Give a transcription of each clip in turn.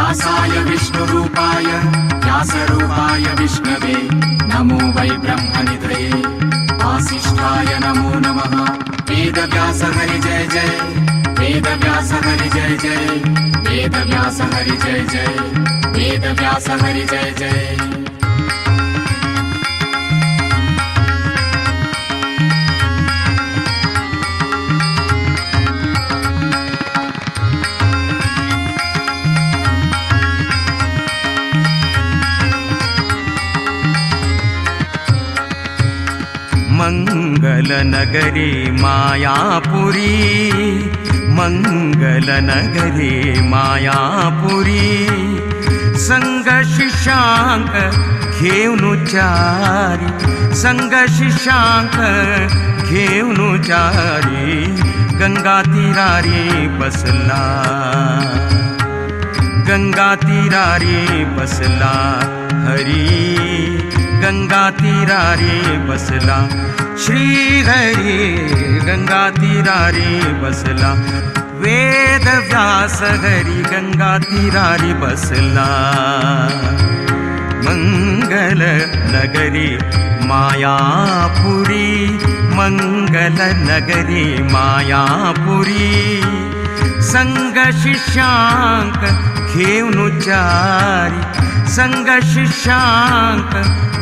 व्यासाय विष्णुरूपाय व्यासरूपाय विष्णवे नमो वै ब्रह्मनिधये वासिष्ठाय नमो नमः। वेदव्यास हरि जय जय वेदव्यास हरि जय जय वेदव्यास हरि जय जय वेदव्यास हरि जय जय। मंगलनगरी मायापुरी मंगलनगरी मायापुरी संग शिष्यांक घेऊन चारी संग शिष्यांक घेऊन चारी गंगा तीरारी बसला गंगा तीरारी बसला हरी गंगा तीरारी बसला श्री हरी गंगा तीरारी बसला वेद व्यास हरी गंगा तीरारी बसला। मंगल नगरी मायापुरी मंगल नगरी मायापुरी संग शिष्यांक घेऊन चारी संग शिष्यांक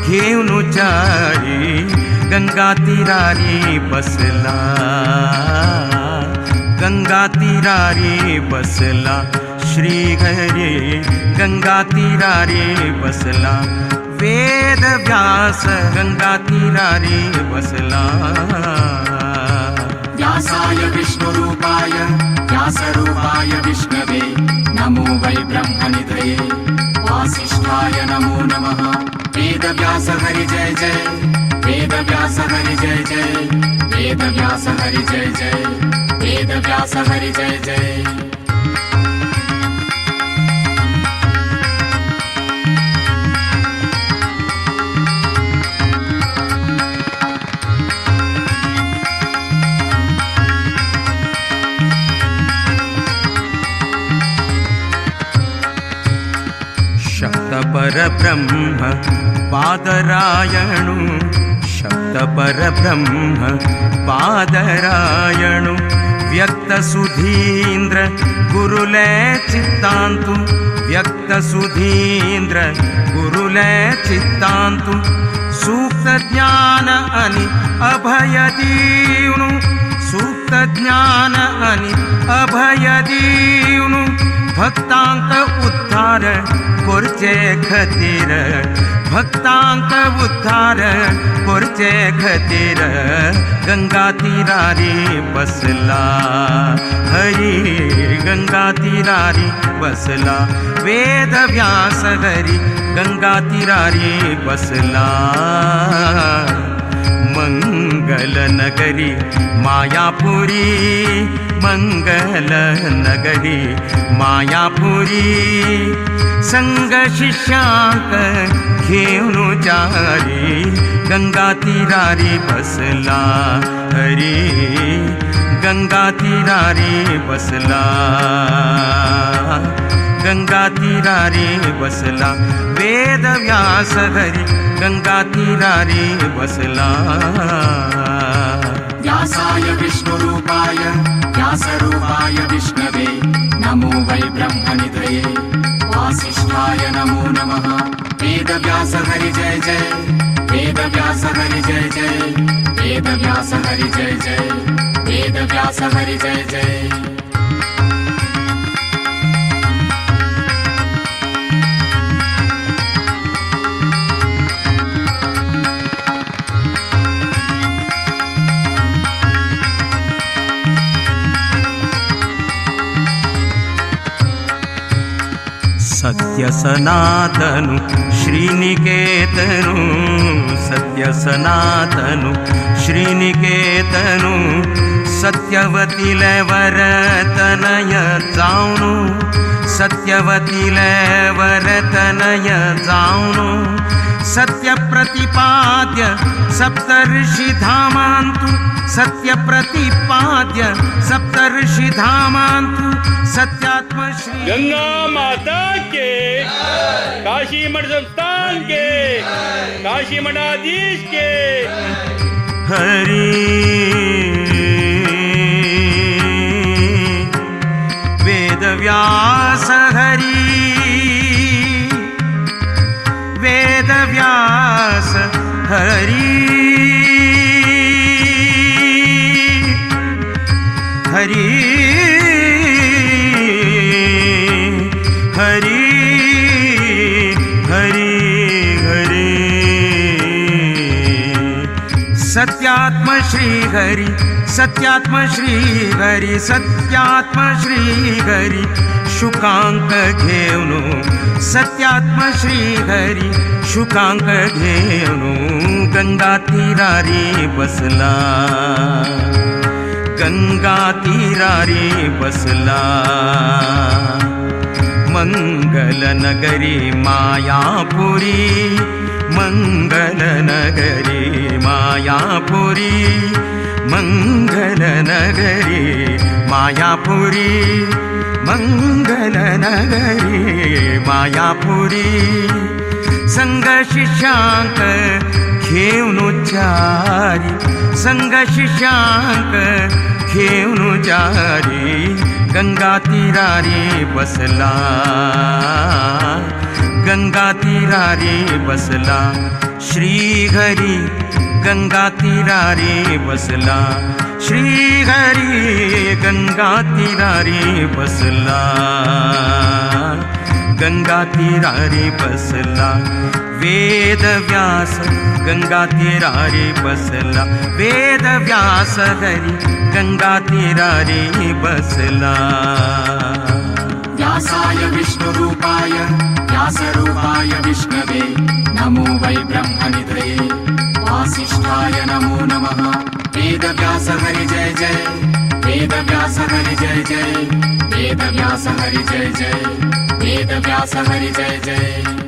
घेऊन चारी गंगा तीरारी बसला गंगा तीरारी बसला श्री हरी गंगा तीरारी बसला वेद व्यास गंगा तीरारी बसला। व्यासाय विष्णुरूपाय व्यासरूपाय विष्णवे नमो वै ब्रह्मनिधये वासिष्ठाय नमो नमः। वेदव्यास हरि जय जय वेदव्यास हरि जय जय वेदव्यास हरि जय जय वेदव्यास हरि जय जय। शब्द परब्रह्म पादरायणु शब्द परब्रह्म पादरायणु व्यक्त सुधींद्र गुरुलय चित्तांतु व्यक्त सुधींद्र गुरुलय चित्तांतु सूक्त ज्ञान अनि अभय दीवनु सूक्त ज्ञान अनि अभय दीवनु भक्तांक उद्धार कोरचे खतीर भक्तांक उद्धार कोरचे खतीर गंगा तीरारी बसला हरी गंगा तीरारी बसला वेद व्यास हरी गंगा तीरारी बसला। मंगल नगरी मायापुरी मंगल नगरी मायापुरी संग शिष्यांक घेऊन चारी गंगा तीरारी बसला हरी गंगा तीरारी बसला गंगा तीरारी बसला वेद व्यास हरी गंगा तीरारी बसला। व्यासाय विष्णुरूपाय व्यासरूपाय विष्णवे नमो वै ब्रह्मनिधये वासिष्ठाय नमो नमः। वेदव्यास हरि जय जय वेदव्यास हरि जय जय वेदव्यास हरि जय जय वेदव्यास हरि जय जय। सत्य सनातनु श्रीनिकेतनु सत्य सनातनु श्रीनिकेतनु सत्यवतीले वरतनय जाऊनु सत्यवतीले वरतनय जाऊनु सत्य प्रतिपाद्य सप्तर्षि धामांतु सत्य प्रतिपाद्य सप्तर्षि धामांतु सत्यात्म श्री गंगा माता के, काशी मठ संस्थान के, काशी मठाधीश के। हरि वेद व्यास हरि, वेद व्यास हरि, हरि हरि हरि हरि। सत्यात्म श्री हरि, सत्यात्म श्री हरि, सत्यात्म श्री हरि शुकांक घेऊनो, सत्यात्म श्री हरि शुकांक घेऊनो गंगा तीरारी बसला, गंगा तीरारी बसला। मंगल नगरी मायापुरी, मंगल नगरी मायापुरी, मंगल नगरी मायापुरी, मंगल नगरी मायापुरी। संग शिष्यांक घेऊन चारी, संग शिष्यांक घेऊन चारी गंगा तीरारी बसला, गंगा तीरारी बसला। श्री हरी गंगा तीरारी बसला, श्री हरी गंगा तीरारी बसला, गंगा तीरारी बसला। वेद व्यास गंगा तीरारी बसला, वेद व्यास हरी गंगा तीरारी बसला। व्यासाय विष्णुरूपाय व्यासरूपाय विष्णवे नमो वै ब्रह्मनिधये। वासिष्ठाय नमो नमः। वेद व्यास हरि जय जय, वेद व्यास हरि जय जय, वेद व्यास हरि जय जय, वेद व्यास हरि जय जय।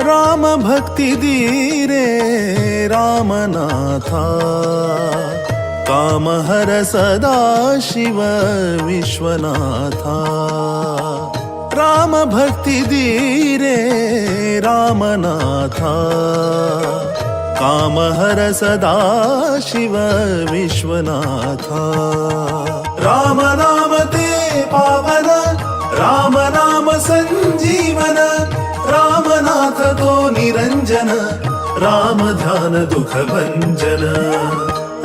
राम भक्ति धीरे रामनाथा, काम हर सदा शिव विश्वनाथा। राम भक्ति धीरे रामनाथा, काम हर सदा शिव विश्वनाथा। राम नाम ते पावन, राम नाम संजीवन, रामनाथ तो निरंजन, राम ध्यान दुख भंजन।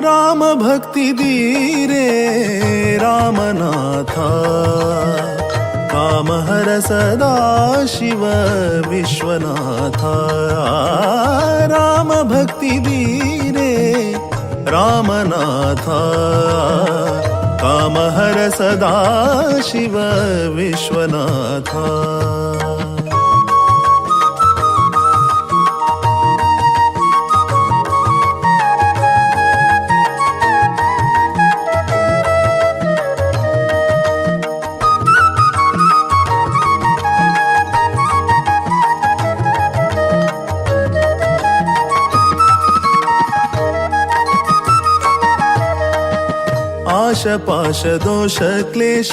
राम भक्ति धीरे रामनाथा, काम हर सदा शिव विश्वनाथा। राम भक्ति धीरे रामनाथा, काम हर सदा शिव विश्वनाथा। आश पाश दोष क्लेश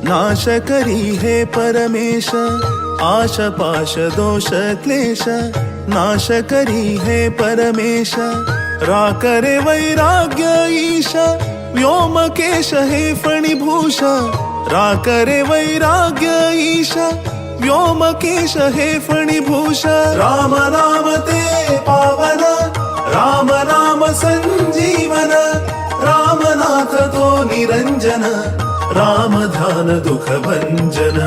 नाश करी हे परमेश। आश पाश दोष क्लेश नाश करी हे परमेश। राकरे वैराग्य ईश व्योमकेश हे फणिभूष। राकरे वैराग्य ईश व्योमकेश हे फणिभूष। राम नाम ते पावन, राम नाम संजीवन, रामनाथ तो निरंजन, राम ध्यान दुख भंजन।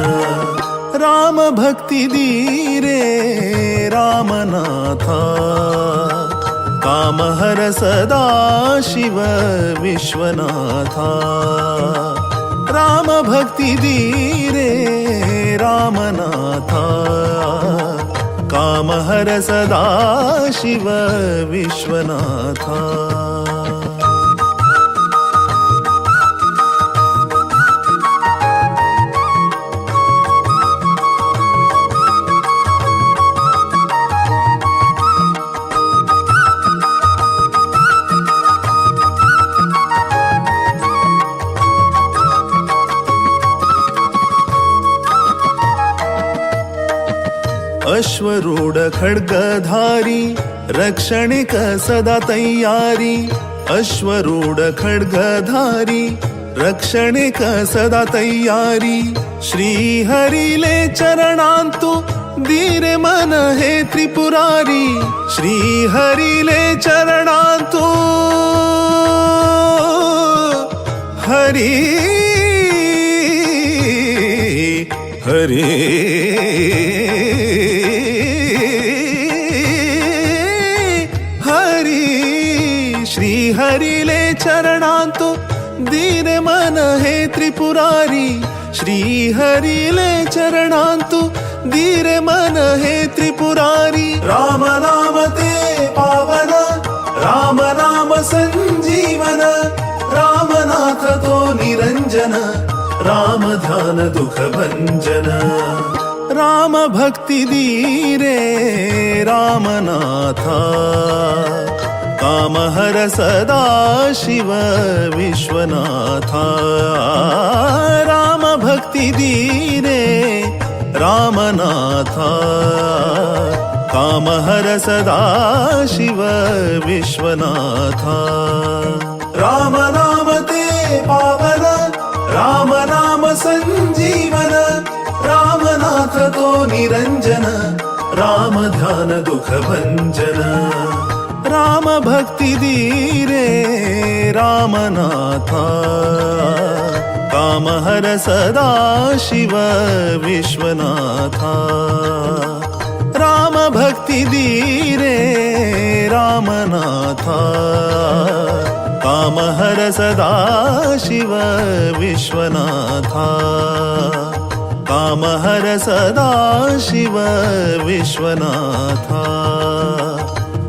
राम भक्ति धीरे रामनाथा, काम हर सदा शिव विश्वनाथा। राम भक्ति धीरे रामनाथा, कामहर सदा शिव विश्वनाथा अश्वरूढ खड्गधारी रक्षणिक सदा तैयारी अश्वरूढ खड्गधारी रक्षणिक सदा तैयारी श्री हरिले चरणांतु धीरे मन हे त्रिपुरारी श्री हरिले चरणांतु हरी हरी श्री हरिले चरणांतु दीने मन हे त्रिपुरारी श्री हरिले चरणांतु दीरे मन हे त्रिपुरारी राम नाम ते पावन राम नाम संजीवन रामनाथ तो निरंजन राम ध्यान दुख भंजन राम भक्ति धीरे रामनाथा कामहर सदा शिव विश्वनाथा राम भक्ति धीरे रामनाथा कामहर सदा शिव विश्वनाथा राम नाम ते पावन राम नाम संजीवन रामनाथ तो निरंजन राम ध्यान दुख भंजन राम भक्ति धीरे रामनाथा कामहर सदा शिव विश्वनाथा राम भक्ति धीरे रामनाथा कामहर सदा शिव विश्वनाथा कामहर सदा शिव विश्वनाथा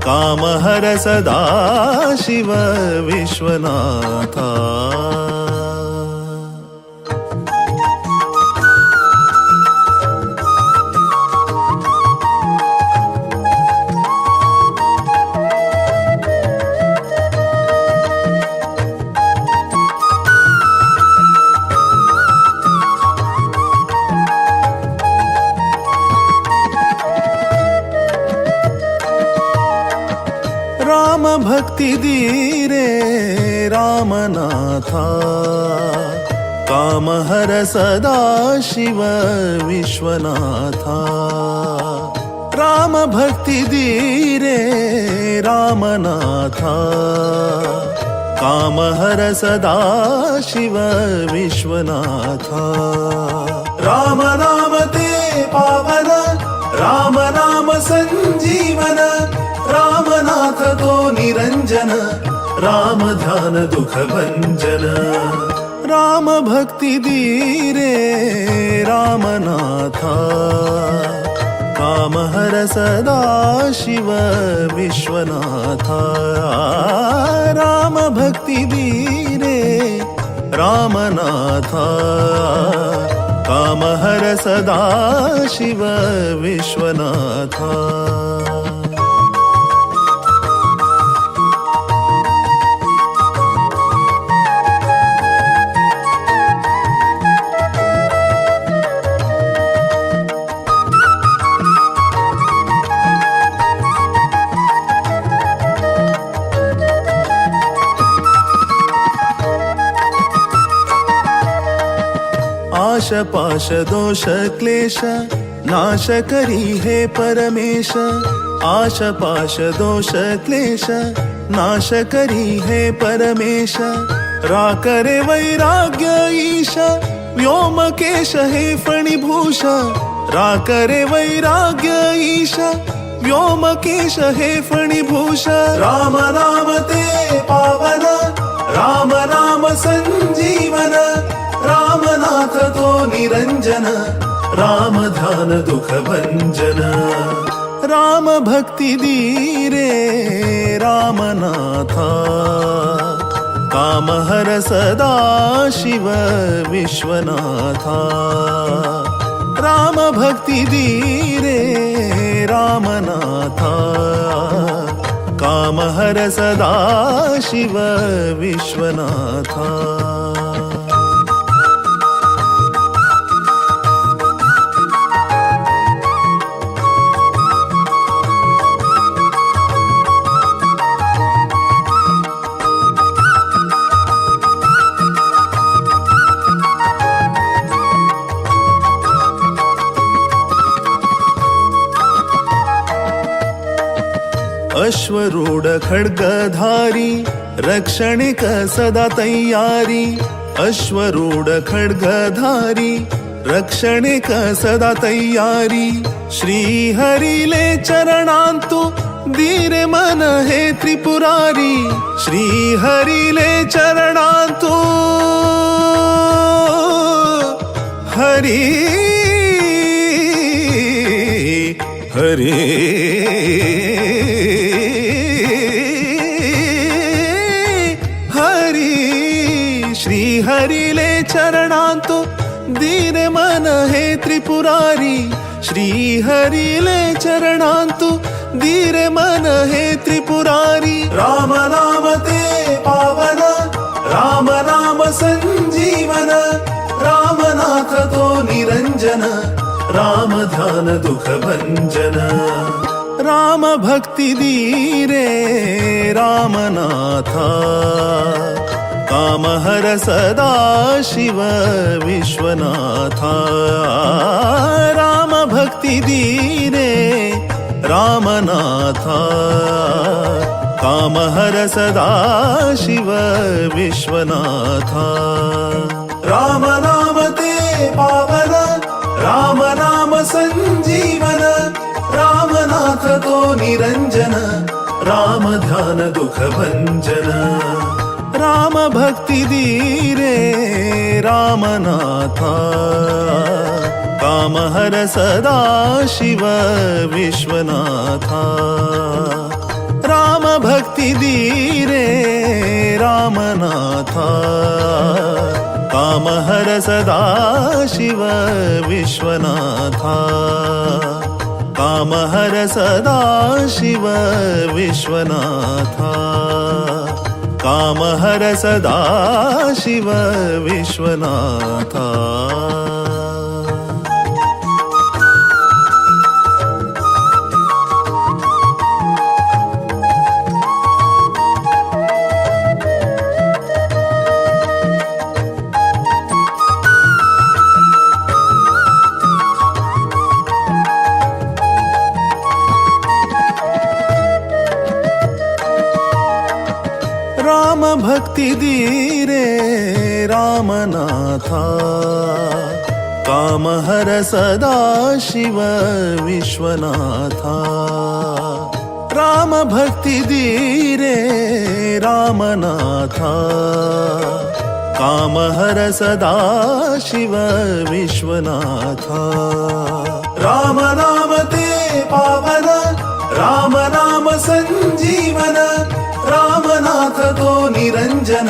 कामहर सदा शिव विश्वनाथा राम भक्ति धीरे रामनाथा कामहर सदा शिव विश्वनाथा राम भक्ति धीरे रामनाथा कामहर सदा शिव विश्वनाथा राम नाम ते पावन राम नाम संजीवन रामनाथ तो निरंजन राम ध्यान दुख भंजन राम भक्ति धीरे रामनाथा कामहर सदा शिव विश्वनाथा राम भक्ति धीरे रामनाथा कामहर सदा शिव विश्वनाथा आश पाश दोष क्लेश नाश करी हे परमेश आश पाश दोष क्लेश नाश करी हे परमेश राकरे वैराग्य ईश व्योमकेश हे फणिभूष राकरे वैराग्य ईश व्योमकेश हे फणिभूष राम नाम ते पावन राम नाम संजीवन रामनाथ तो निरंजन राम ध्यान दुख भंजन राम भक्ती धीरे रामनाथा काम हर सदा शिव विश्वनाथा राम भक्ती धीरे रामनाथा काम हर सदा शिव विश्वनाथा अश्वरूढ खड्गधारी रक्षणिक सदा तैयारी अश्वरूढ खड्गधारी रक्षणिक सदा तैयारी श्री हरिले चरणांतु धीरे मन हे त्रिपुरारी श्री हरिले चरणांतु हरी हरी श्री हरिले चरणांतु दीने मन हे त्रिपुरारी श्री हरिले चरणांतु दीरे मन हे त्रिपुरारी राम नाम ते पावन राम नाम संजीवन रामनाथ तो निरंजन राम ध्यान दुख भंजन राम भक्ति धीरे रामनाथा काम हर सदा शिव विश्वनाथा राम भक्ति धीरे रामनाथा काम हर सदा शिव विश्वनाथा राम नाम ते पावन राम नाम संजीवन रामनाथ तो निरंजन राम ध्यान दुख भंजन राम भक्ति धीरे रामनाथा काम हर सदा शिव विश्वनाथा राम भक्ति धीरे रामनाथा काम हर सदा शिव विश्वनाथा काम हर सदा शिव विश्वनाथा काम हर सदा शिव विश्वनाथा राम भक्ति धीरे रामनाथा काम हर सदा शिव विश्वनाथा राम भक्ति धीरे रामनाथा काम हर सदा शिव विश्वनाथा राम नाम ते पावन राम नाम संजीवन रामनाथ तो निरंजन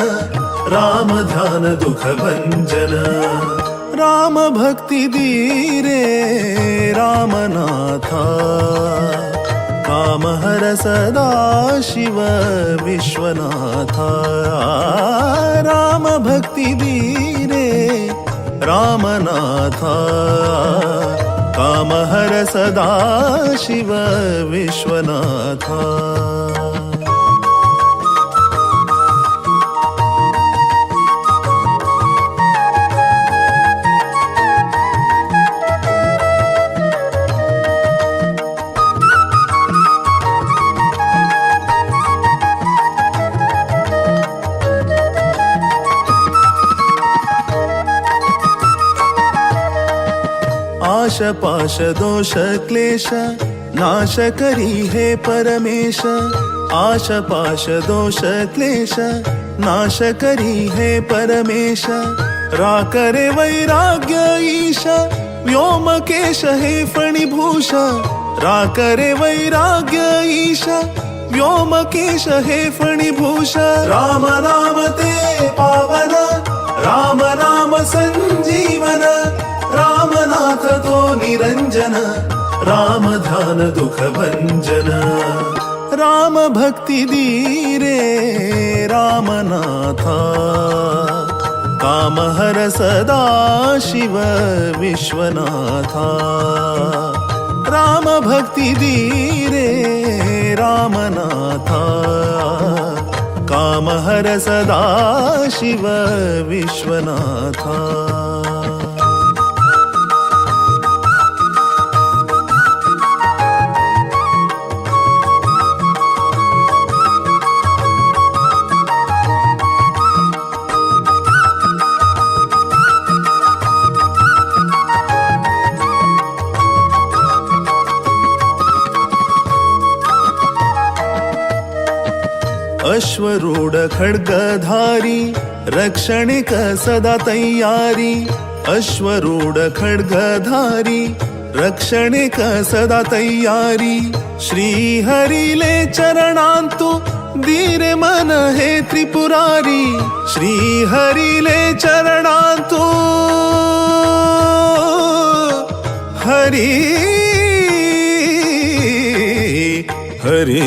राम ध्यान दुख भंजन राम भक्ति धीरे रामनाथा काम हर सदा शिव विश्वनाथा राम भक्ति धीरे रामनाथा काम हर सदा शिव विश्वनाथा आश पाश दोष क्लेश नाश करी हे परमेश आश पाश दोष क्लेश नाश करी हे परमेश राकरे वैराग्य ईश व्योमकेश हे फणिभूष राकरे वैराग्य ईशा व्योमकेश हे फणिभूष राम नाम ते पावन राम नाम संजीवन रामनाथ तो निरंजन राम ध्यान दुख भंजन राम भक्ति धीरे रामनाथा काम हर सदा शिव विश्वनाथा राम भक्ति धीरे रामनाथा काम हर सदा शिव विश्वनाथा अश्वरूढ खड्गधारी रक्षणिक सदा तैयारी अश्वरूढ खड्गधारी रक्षणिक सदा तैयारी श्री हरिले चरणांतु धीरे मन हे त्रिपुरारी श्री हरिले चरणांतु हरी हरी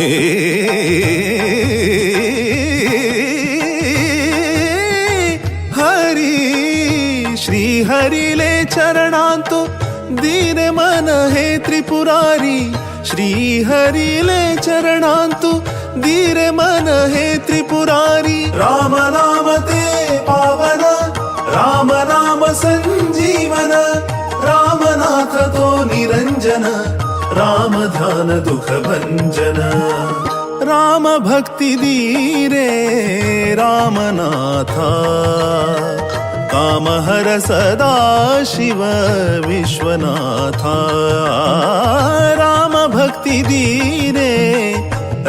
श्री हरिले चरणांतु दीन मन हे त्रिपुरारी श्री हरिले चरणांतु दीन मन हे त्रिपुरारी राम नाम ते पावन राम नाम संजीवन रामनाथ तो निरंजन राम ध्यान दुख भंजन राम भक्ति धीरे रामनाथा काम हर सदा शिव विश्वनाथा राम भक्ति धीरे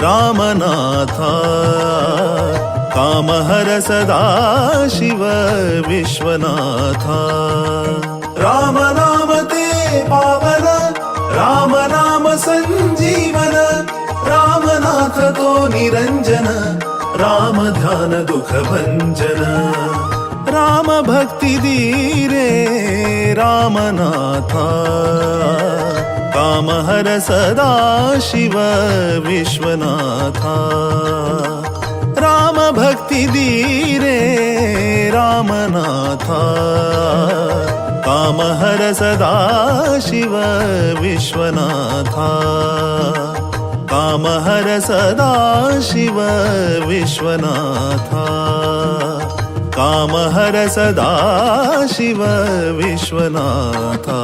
रामनाथा काम हर सदा शिव विश्वनाथा राम नाम ते पावन राम नाम संजीवन रामनाथ तो निरंजन राम ध्यान दुख भंजन राम भक्ति धीरे रामनाथा काम हर सदा शिव विश्वनाथा राम भक्ति धीरे रामनाथा काम हर सदा शिव विश्वनाथा काम हर सदा शिव विश्वनाथा काम हर सदा शिव विश्वनाथा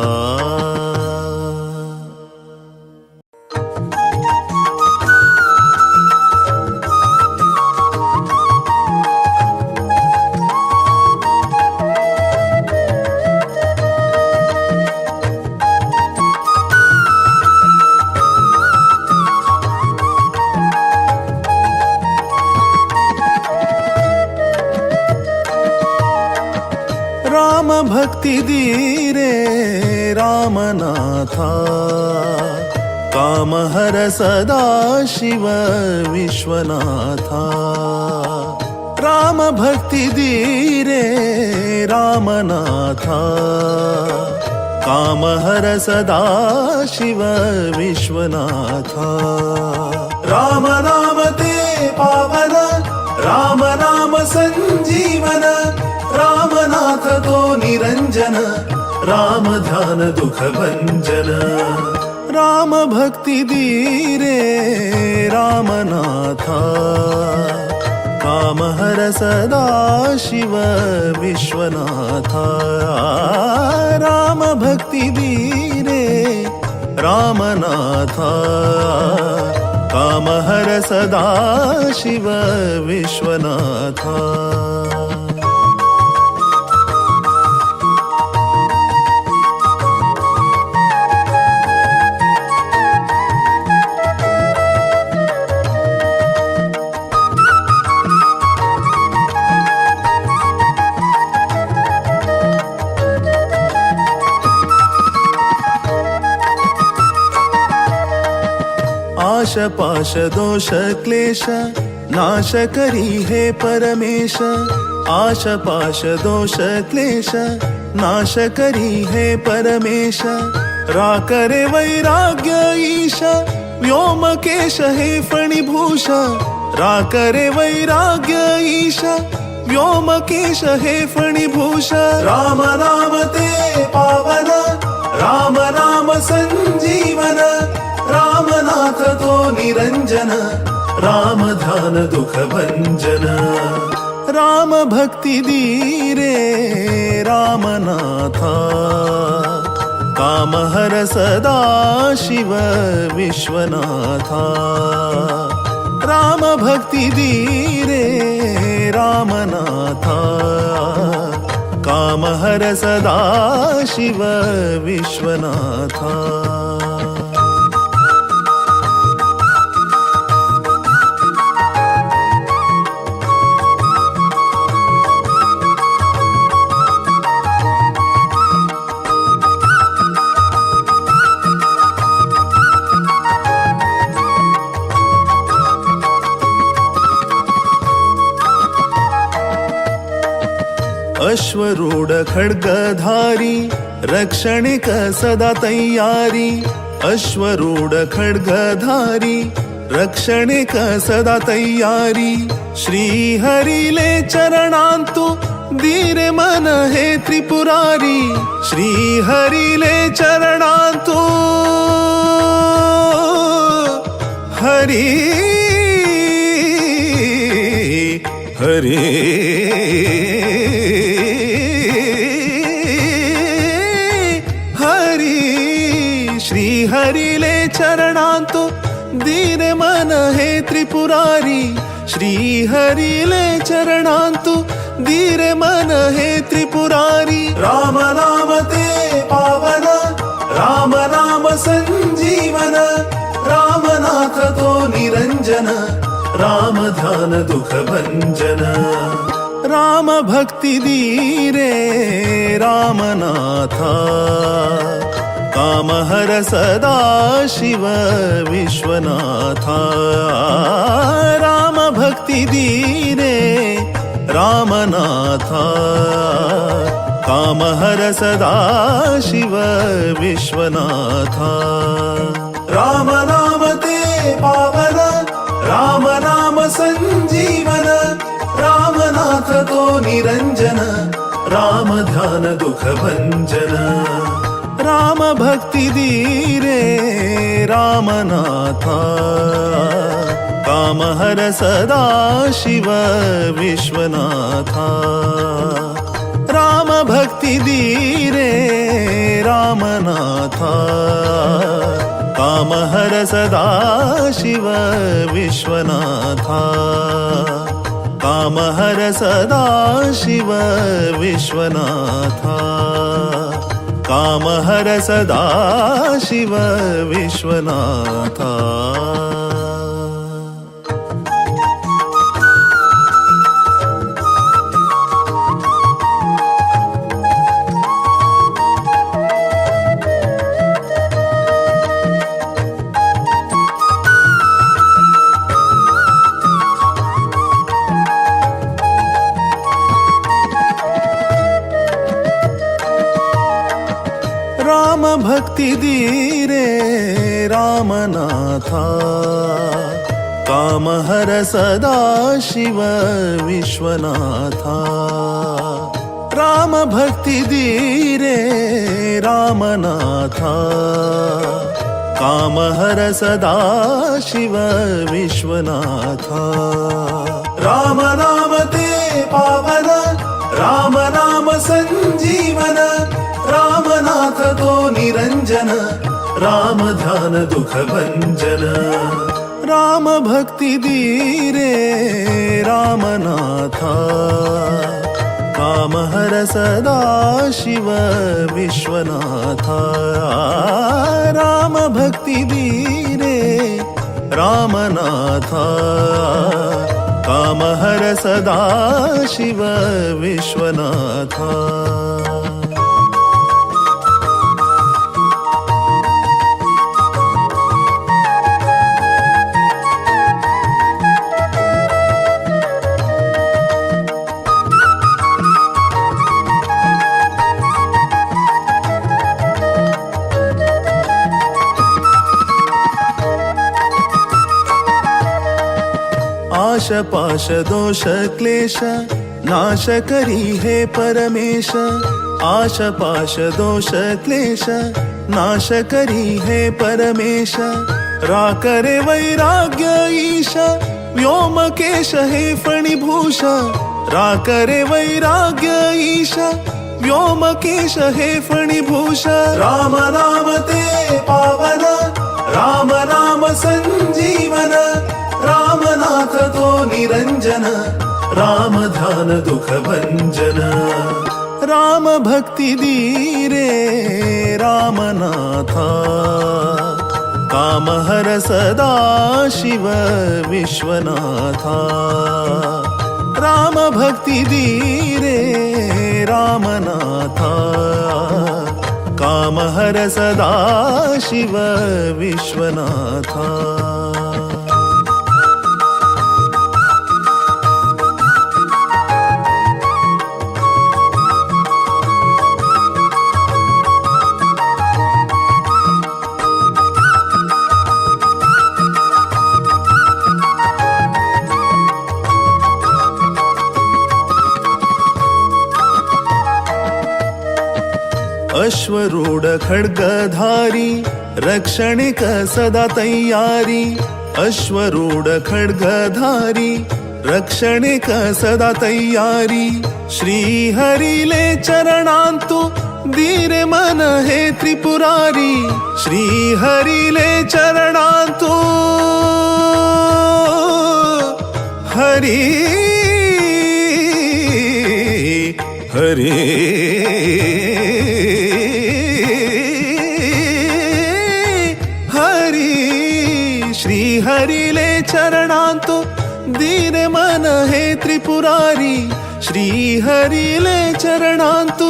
राम भक्ति धीरे रामनाथा काम हर सदा शिव विश्वनाथा राम भक्ति धीरे रामनाथा काम हर सदा शिव विश्वनाथा राम नाम ते पावन राम नाम संजीवन रामनाथ तो निरंजन राम ध्यान दुख भंजन राम भक्ति धीरे रामनाथा काम हर सदा शिव विश्वनाथा राम भक्ति धीरे रामनाथा काम हर सदा शिव विश्वनाथा आशपाश दोष क्लेश नाश करी हे परमेश आशपाश दोष क्लेश नाश करी हे परमेश राकरे वैराग्य ईश व्योमकेश हे फणिभूष राकरे वैराग्य ईश व्योमकेश हे फणिभूष राम नाम ते पावन राम नाम संजीवन रामनाथ तो निरंजन राम ध्यान दुख भंजन राम भक्ती धीरे रामनाथा काम हर सदा शिव विश्वनाथा राम भक्ती धीरे रामनाथा काम हर सदा शिव विश्वनाथा अश्वरूढ खड्गधारी रक्षणिक सदा तैयारी अश्वरूढ खड्गधारी रक्षणिक सदा तैयारी श्री हरिले चरणांतु धीरे मन हे त्रिपुरारी श्री हरिले चरणांतु हरी हरी श्री हरिले चरणांतो दीन मन हे त्रिपुरारी श्री हरिले चरणांतो दीन मन हे त्रिपुरारी राम नाम ते पावन राम नाम संजीवन रामनाथ तो निरंजन राम ध्यान दुख भंजन राम भक्ति धीरे रामनाथा काम हर सदा शिव विश्वनाथा राम भक्ति धीरे रामनाथा काम हर सदा शिव विश्वनाथा राम नाम ते पावन राम नाम संजीवन रामनाथ तो निरंजन राम ध्यान दुख भंजन राम भक्ति धीरे रामनाथा काम हर सदा शिव विश्वनाथा राम भक्ति धीरे रामनाथा काम हर सदा शिव विश्वनाथा काम हर सदा शिव विश्वनाथा काम हर सदा शिव विश्वनाथा राम भक्ति धीरे रामनाथा काम हर सदा शिव विश्वनाथा राम भक्ति धीरे रामनाथा काम हर सदा शिव विश्वनाथा राम नाम ते पावन राम नाम संजीवन रामनाथ तो निरंजन राम ध्यान दुख भंजन राम भक्ति धीरे रामनाथा काम हर सदा शिव विश्वनाथा राम भक्ति धीरे रामनाथा काम हर सदा शिव विश्वनाथा आशपाश दोष क्लेश नाश करी हे परमेश आशपाश दोष क्लेश नाश करी हे परमेश राकरे वैराग्य ईश व्योमकेश हे फणिभूष राकरे वैराग्य ईश व्योमकेश हे फणिभूष राम नाम ते पावन राम नाम संजीवन रामनाथ तो निरंजन राम ध्यान दुख भंजन राम भक्ति धीरे रामनाथा काम हर सदा शिव विश्वनाथा राम भक्ति धीरे रामनाथा काम हर सदा शिव विश्वनाथा अश्वरूढ खड्गधारी रक्षणिक सदा तैयारी अश्वरूढ खड्गधारी रक्षणिक सदा तैयारी श्री हरिले चरणांतु धीरे मन हे त्रिपुरारी श्री हरिले चरणांतु हरी हरी श्री हरिले चरणांतु दीन मन हे त्रिपुरारी श्री हरिले चरणांतु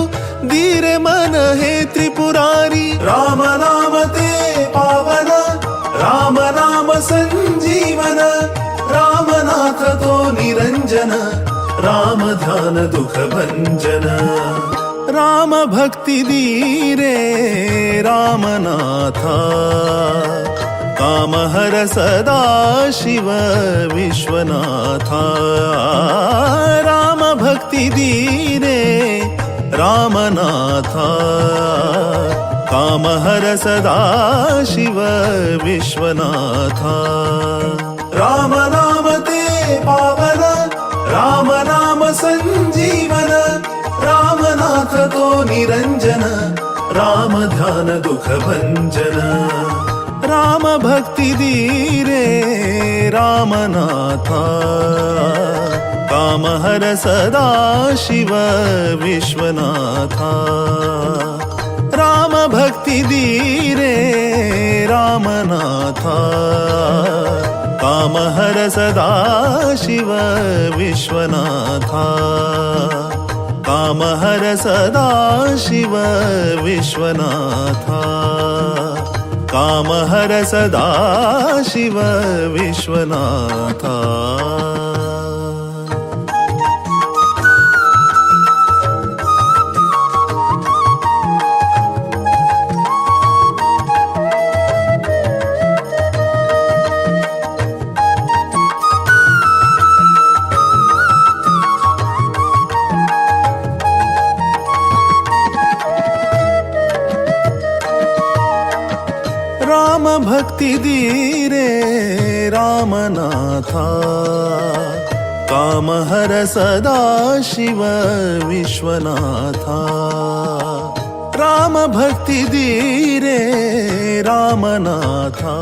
दीन मन हे त्रिपुरारी राम नाम ते पावन राम नाम संजीवन रामनाथ तो निरंजन राम ध्यान दुख भंजन राम भक्ति धीरे रामनाथा काम हर सदा शिव विश्वनाथा राम भक्ति धीरे रामनाथा काम हर सदा शिव विश्वनाथा राम नाम ते पावन राम नाम संजीवन रामनाथ तो निरंजन राम ध्यान दुख भंजन राम भक्ति धीरे रामनाथा काम हर सदा शिव विश्वनाथा राम भक्ति धीरे रामनाथा काम हर सदा शिव विश्वनाथा काम हर सदा शिव विश्वनाथा काम हर सदा शिव विश्वनाथा राम भक्ति धीरे रामनाथा काम हर सदा शिव विश्वनाथा राम भक्ति धीरे रामनाथा